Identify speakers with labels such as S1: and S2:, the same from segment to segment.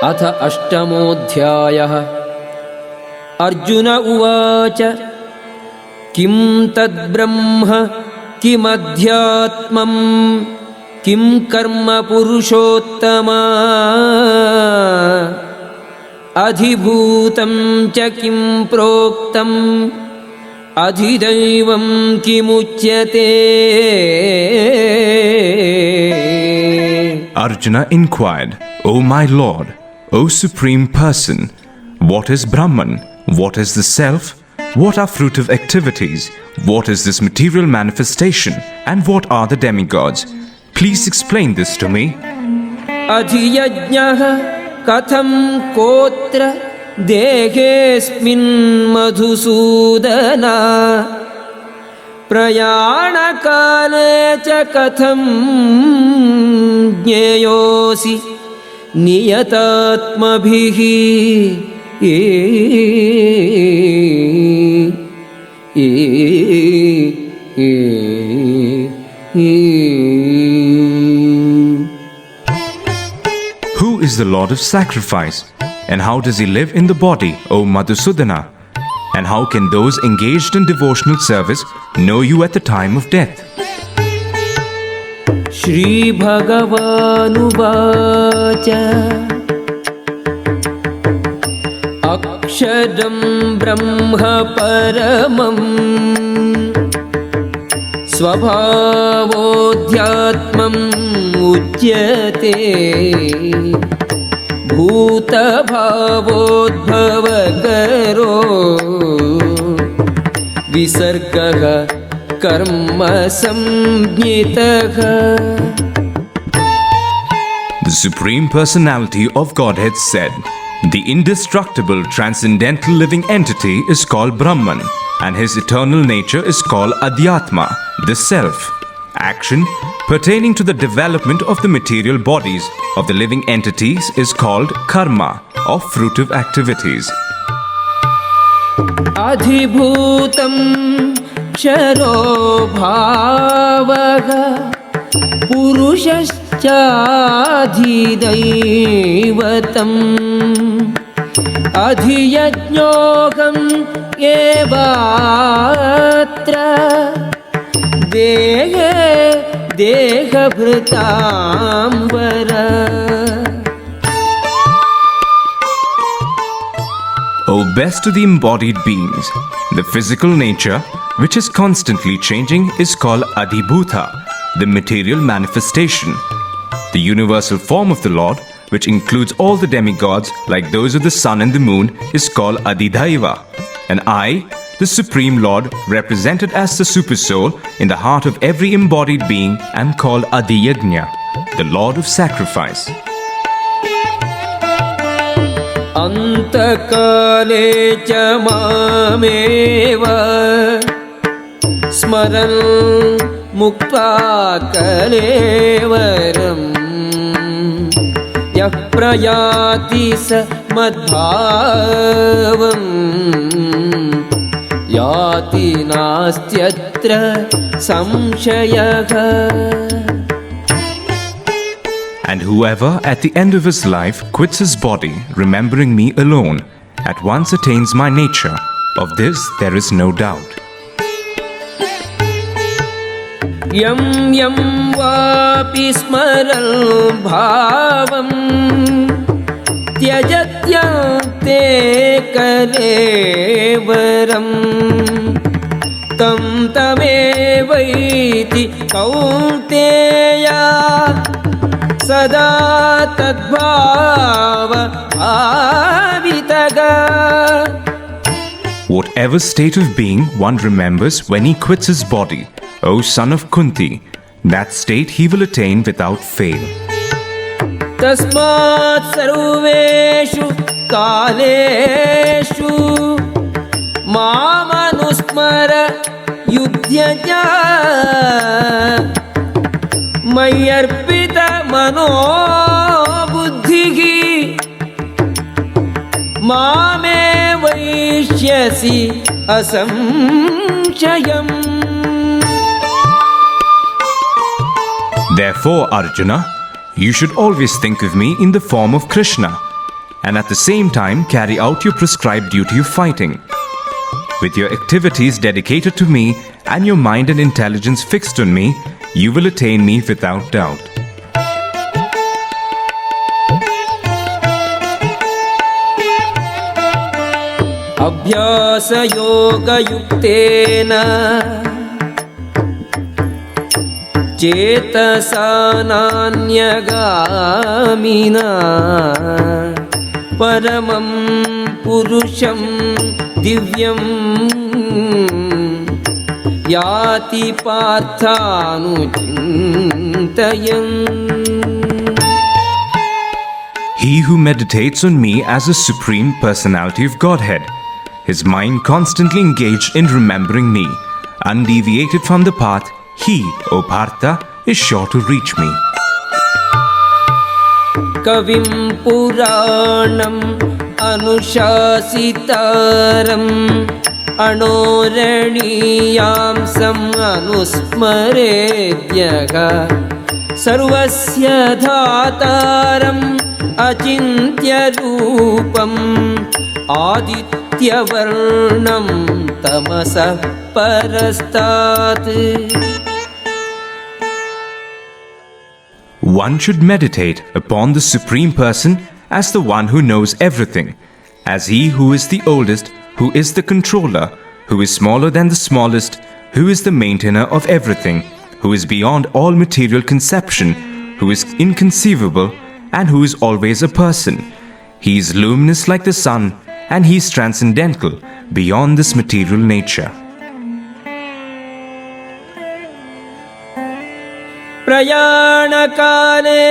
S1: अथ अष्टमोऽध्यायः। अर्जुन उवाच किं तद्ब्रह्म किमध्यात्मं किं कर्म पुरुषोत्तमा अधिभूतं च किं प्रोक्तम् अधिदैवं किमुच्यते?
S2: Arjuna inquired, O my Lord, O Supreme Person, what is Brahman? What is the Self? What are fruitive activities? What is this material manifestation? And what are the demigods? Please explain this to me.
S1: Adhiyajñah katham kotra degesmin madhusudana prayana kale cha katham jñeyosi niyatatmabhihi.
S2: Who is the Lord of Sacrifice? And how does he live in the body, O Madhusudana? And how can those engaged in devotional service know you at the time of death?
S1: Shri Bhagavanuvacha Akshadam Brahma Paramam Svabhavodhyatmam Ujyate Bhuta Bhavodbhavakaro Visargaha Karma Samjitaha.
S2: The Supreme Personality of Godhead said, the indestructible transcendental living entity is called Brahman, and his eternal nature is called Adhyatma, the Self. Action pertaining to the development of the material bodies of the living entities is called karma, or fruitive activities.
S1: Adhibhutam Sharo Bhavaga Purushashchadhidaivatam Adhiyajñogam evatra Deha Bhritam Vara.
S2: O best of the embodied beings, the physical nature, which is constantly changing, is called Adhibhuta, the material manifestation. The universal form of the Lord, which includes all the demigods like those of the sun and the moon, is called Adhidaiva. And I, the Supreme Lord, represented as the Supersoul in the heart of every embodied being, am called Adhiyajna, the Lord of Sacrifice.
S1: Antakale cha mameva Smaran mukta kalevaram Yah prayati sa madbhavam Yati nastyatra samshayaha.
S2: And whoever at the end of his life quits his body, remembering me alone, at once attains my nature. Of this there is no doubt.
S1: Yam yam vapi smaral bhavam Tyajatyante kalevaram Tam tamevaiti kaunteya Sada tadbhava avitaga.
S2: Whatever state of being one remembers when he quits his body, O son of Kunti, that state he will attain without fail.
S1: Tasmat sarveshu kaleshu mamanusmara yudhyaja mayarpita mano buddhihi mame vaishyasi asamshayam.
S2: Therefore, Arjuna, you should always think of me in the form of Krishna. and at the same time carry out your prescribed duty of fighting. With your activities dedicated to me and your mind and intelligence fixed on me, you will attain me without doubt.
S1: Abhyasayogayuktena Chetasananyagamina Paramam Purusham Divyam Yati Parthanuchintayan.
S2: He who meditates on me as a supreme personality of Godhead, his mind constantly engaged in remembering me, undeviated from the path, he, O Partha, is sure to reach me.
S1: Kavim Puranam Anushasitaram Anoraniyam Sam Anusmaredyaha Sarvasya Dhataram Achintya Rupam Aditya Varnam Tamasa Parastat.
S2: One should meditate upon the Supreme Person as the one who knows everything, as he who is the oldest, who is the controller, who is smaller than the smallest, who is the maintainer of everything, who is beyond all material conception, who is inconceivable, and who is always a person. He is luminous like the sun, and he is transcendental, beyond this material nature.
S1: Prayanakale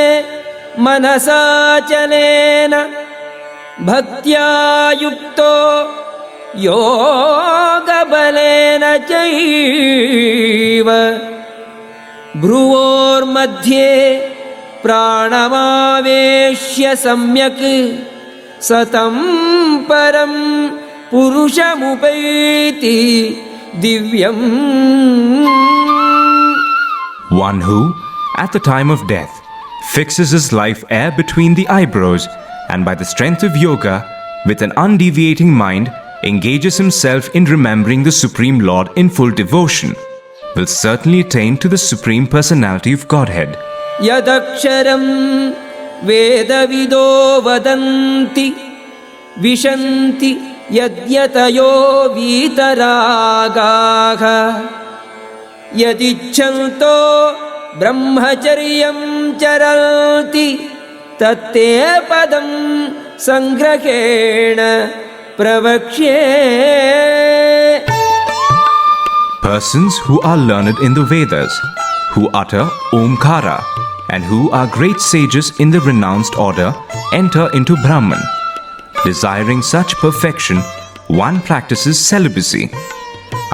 S1: manasachalena bhaktya yukto yoga balena chaiva bhruvor madhye pranamaveshya samyak satam param purushamupaiti divyam.
S2: One who, at the time of death, fixes his life air between the eyebrows and by the strength of yoga, with an undeviating mind, engages himself in remembering the Supreme Lord in full devotion, will certainly attain to the Supreme Personality of Godhead.
S1: Yadaksharam Vedavido vadanti Vishanti Yadyatayo Vitaragaha Yadichanto Brahmacharyam Charanti Tatte Padam Sangrahena Pravakshe.
S2: Persons who are learned in the Vedas, who utter Omkara, and who are great sages in the renounced order, enter into Brahman. Desiring such perfection, one practices celibacy.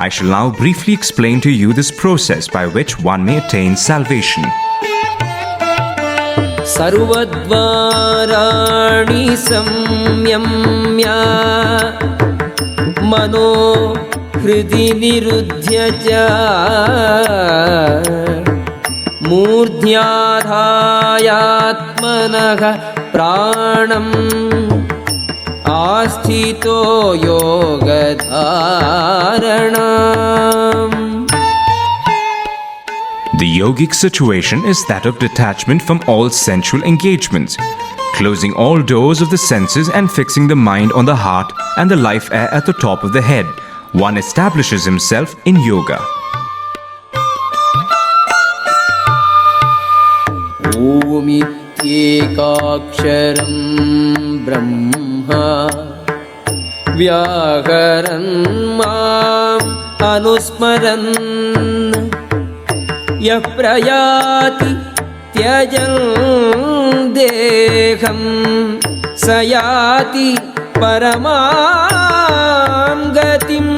S2: I shall now briefly explain to you this process by which one may attain salvation.
S1: Sarvadvarani samyamya Mano hridi niruddhya cha Murdhyadhayatmanaha pranam Asthito yoga dharanam.
S2: The yogic situation is that of detachment from all sensual engagements, closing all doors of the senses and fixing the mind on the heart and the life air at the top of the head. One establishes himself in yoga.
S1: Omityekaksharam Brahma Vyakaran Mam Anusmaran Yaprayati Tyajan Deham Sayati Paramam Gatim.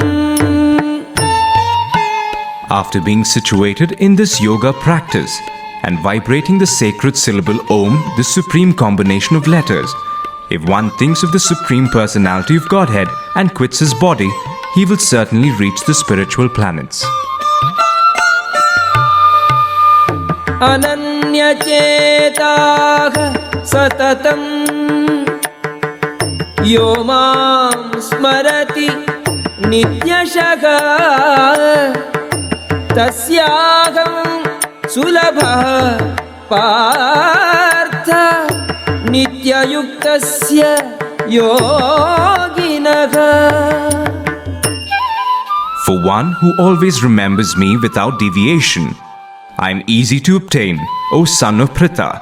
S2: After being situated in this yoga practice and vibrating the sacred syllable Om, the supreme combination of letters, if one thinks of the Supreme Personality of Godhead and quits his body, he will certainly reach the spiritual planets.
S1: Ananya Chetah Satatam यो मां स्मरति नित्यशः तस्याहं सुलभः पार्थ नित्ययुक्तस्य योगिनः.
S2: For one who always remembers me without deviation, I am easy to obtain, O son of Pritha,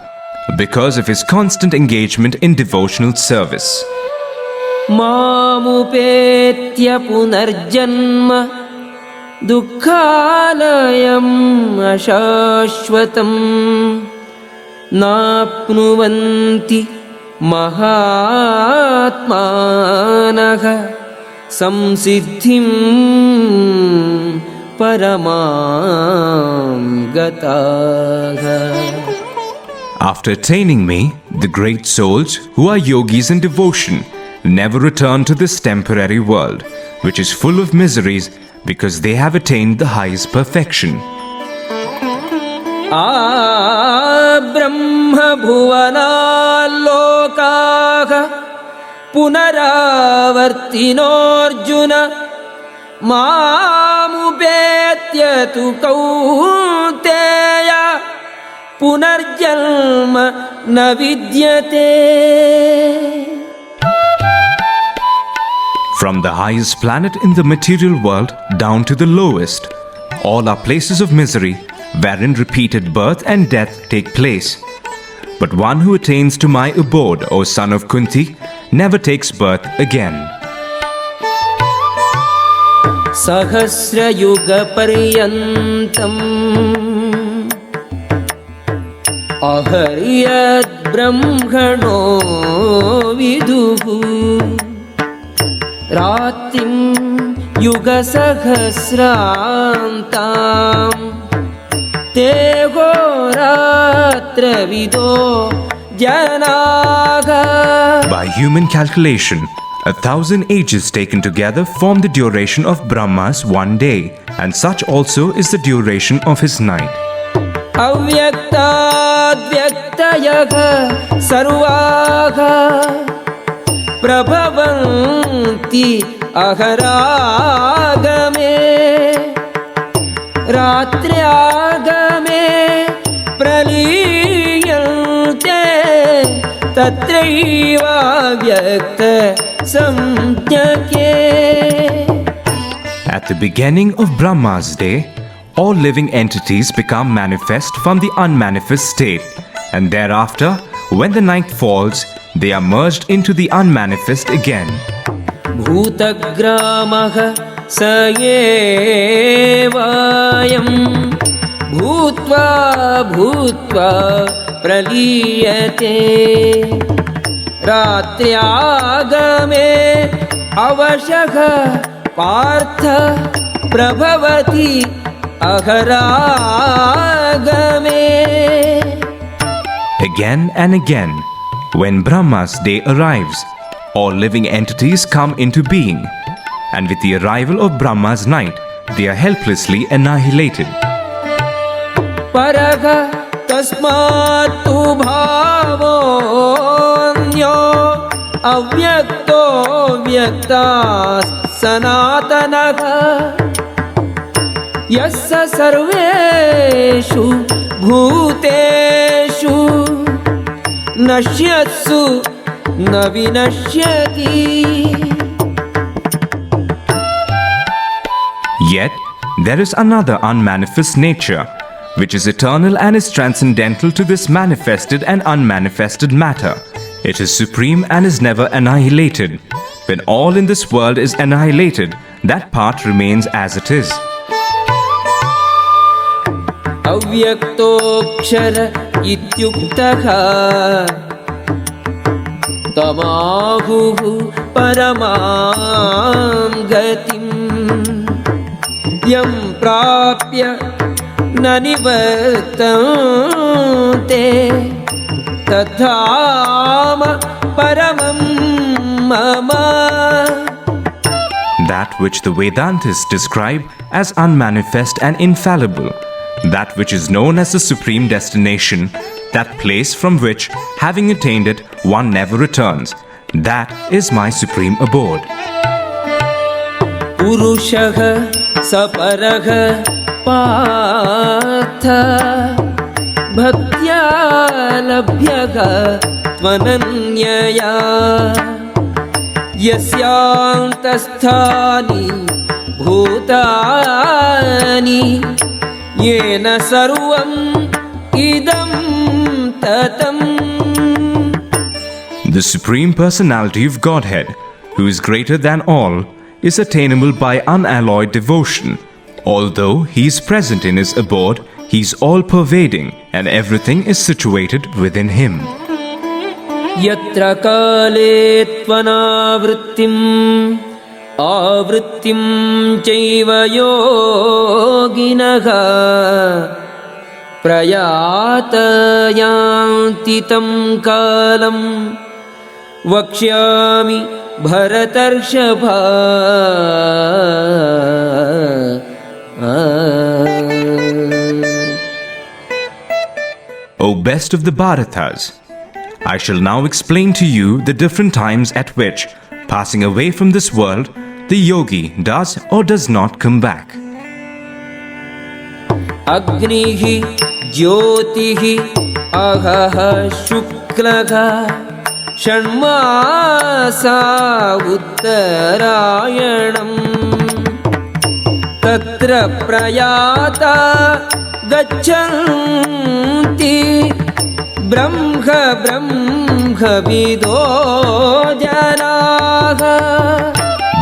S2: because of his constant engagement in devotional service.
S1: मामुपेत्य पुनर्जन्म दुःखालयम् अशाश्वतम् नाप्नुवन्ति महात्मानः संसिद्धिं परमां गताः.
S2: After attaining me, the great souls who are yogis in devotion never return to this temporary world, which is full of miseries because they have attained the highest perfection.
S1: ब्रह्म भुवनाल्लोकाः पुनरावर्तिनोऽर्जुन मामुपेत्य तु कौन्तेय पुनर्जन्म न विद्यते.
S2: From the highest planet in the material world down to the lowest, all are places of misery wherein repeated birth and death take place. But one who attains to my abode, O son of Kunti, never takes birth again.
S1: सहस्रयुगपर्यन्तम् अहर्यद् ब्रह्मणो विदुः रात्रिं युगसहस्रान्ताम् ते होरात्रविदो जनाः.
S2: By human calculation, 1,000 ages taken together form the duration of Brahma's one day, and such also is the duration of his night.
S1: अव्यक्ताद्व्यक्तयः सर्वाः प्रभवन्ति अहरागमे रात्र्यागमे प्रलीयन्ते तत्रैवाव्यक्त संज्ञके.
S2: At the beginning of Brahma's day, all living entities become manifest from the unmanifest state, and thereafter, when the night falls, they are merged into the unmanifest again.
S1: भूतग्रामः स एवायं भूत्वा भूत्वा प्रलीयते रात्र्यागमे अवशः पार्थ प्रभवति अहरागमे.
S2: Again and again, when Brahma's day arrives, all living entities come into being, and with the arrival of Brahma's night, they are helplessly annihilated.
S1: परः तस्मात्तु भावोऽन्यो अव्यक्तो व्यक्तात् सनातनः यस्य सर्वेषु भूतेषु नश्यत्सु न विनश्यति.
S2: Yet, there is another unmanifest nature, which is eternal and is transcendental to this manifested and unmanifested matter. It is supreme and is never annihilated. When all in this world is annihilated, that part remains as it is.
S1: अव्यक्तोऽक्षर इत्युक्तः तमाहुः परमां गतिम् यं प्राप्य न निवर्तन्ते तद्धाम परमं मम.
S2: That which the Vedantists describe as unmanifest and infallible, that which is known as the supreme destination, that place from which, having attained it, one never returns, That is my supreme abode.
S1: पुरुषः सपरः पार्थ भक्त्या लभ्यः त्वनन्यया यस्यान्तस्थानि भूतानि येन सर्वम् इदं ततम्.
S2: The Supreme Personality of Godhead, who is greater than all, is attainable by unalloyed devotion. Although he is present in his abode, he is all-pervading and everything is situated within him.
S1: यत्र काले त्वनावृत्तिम् आवृत्तिं चैव योगिनः प्रयातयान्ति तं कालं वक्ष्यामि भरतर्षभ.
S2: O best of the Bharatas, I shall now explain to you the different times at which, passing away from this world, the yogi does or does not come back.
S1: अग्निः ज्योतिः अहः शुक्लः षण्मासा उत्तरायणम् तत्र प्रयाता गच्छन्ति ब्रह्मविदो जनाः.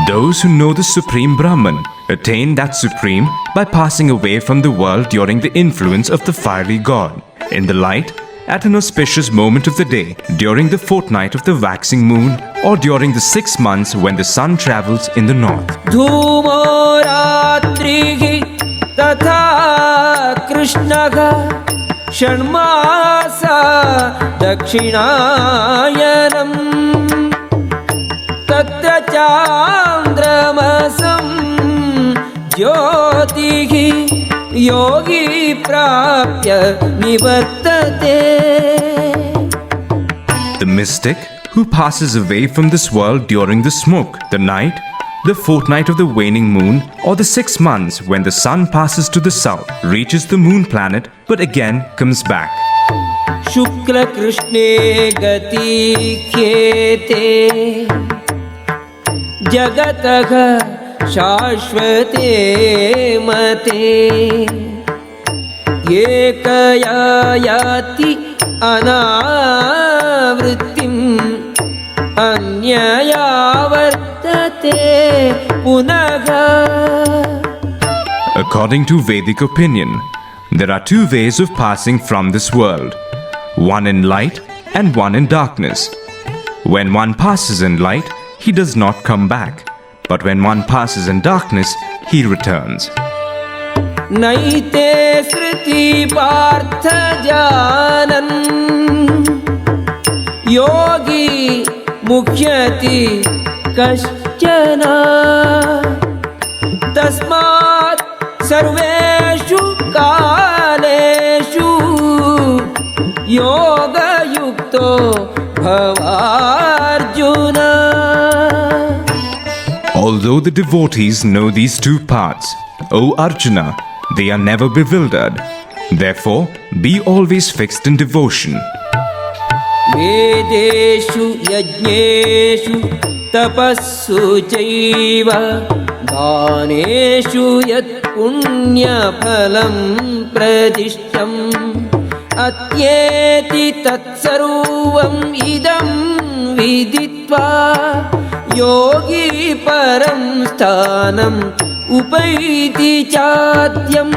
S2: Those who know the Supreme Brahman attain that Supreme by passing away from the world during the influence of the fiery God, in the light, at an auspicious moment of the day, during the fortnight of the waxing moon, or during the 6 months when the sun travels in the north.
S1: धूमो रात्रिः तथा कृष्णः षण्मासा दक्षिणायनम् तत्र चान्द्रमसं ज्योतिः योगी प्राप्य निवर्तते.
S2: The mystic who passes away from this world during the smoke, the night, the fortnight of the waning moon, or the 6 months when the sun passes to the south, reaches the moon planet but again comes back.
S1: शुक्ल कृष्णे गति ख्येते जगतः शाश्वते मते एकया याति अनावृत्तिम् अन्यया वर्तते पुनः.
S2: According to Vedic opinion, there are 2 ways of passing from this world, one in light and one in darkness. When one passes in light, he does not come back, but when one passes in darkness, he returns.
S1: नैते श्रुति पार्थ जानन् योगी मुह्यति कश्चन तस्मात् सर्वेषु कालेषु योगयुक्तो भवार्जुन.
S2: Although the devotees know these 2 paths, O Arjuna, they are never bewildered. Therefore, be always fixed in devotion.
S1: वेदेषु यज्ञेषु तपस्सु चैव दानेषु यत् पुण्यफलं प्रदिष्टम् अत्येति तत्सर्वम् इदं विदित्वा योगी परं स्थानम् उपैति चाद्यम्.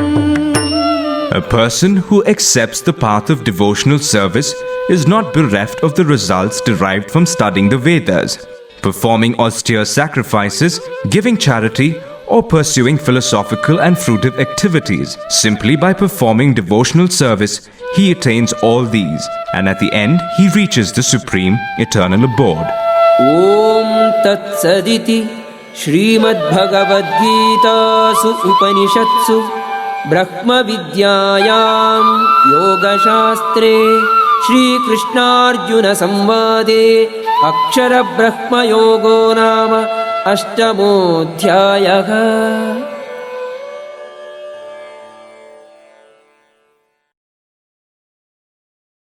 S2: A person who accepts the path of devotional service is not bereft of the results derived from studying the Vedas, performing austere sacrifices, giving charity, or pursuing philosophical and fruitive activities. Simply by performing devotional service, he attains all these, and at the end he reaches the supreme eternal abode.
S1: ॐ तत्सदिति श्रीमद्भगवद्गीतासु उपनिषत्सु ब्रह्मविद्यायां योगशास्त्रे श्रीकृष्णार्जुनसंवादे अक्षरब्रह्मयोगो नाम अष्टमोऽध्यायः।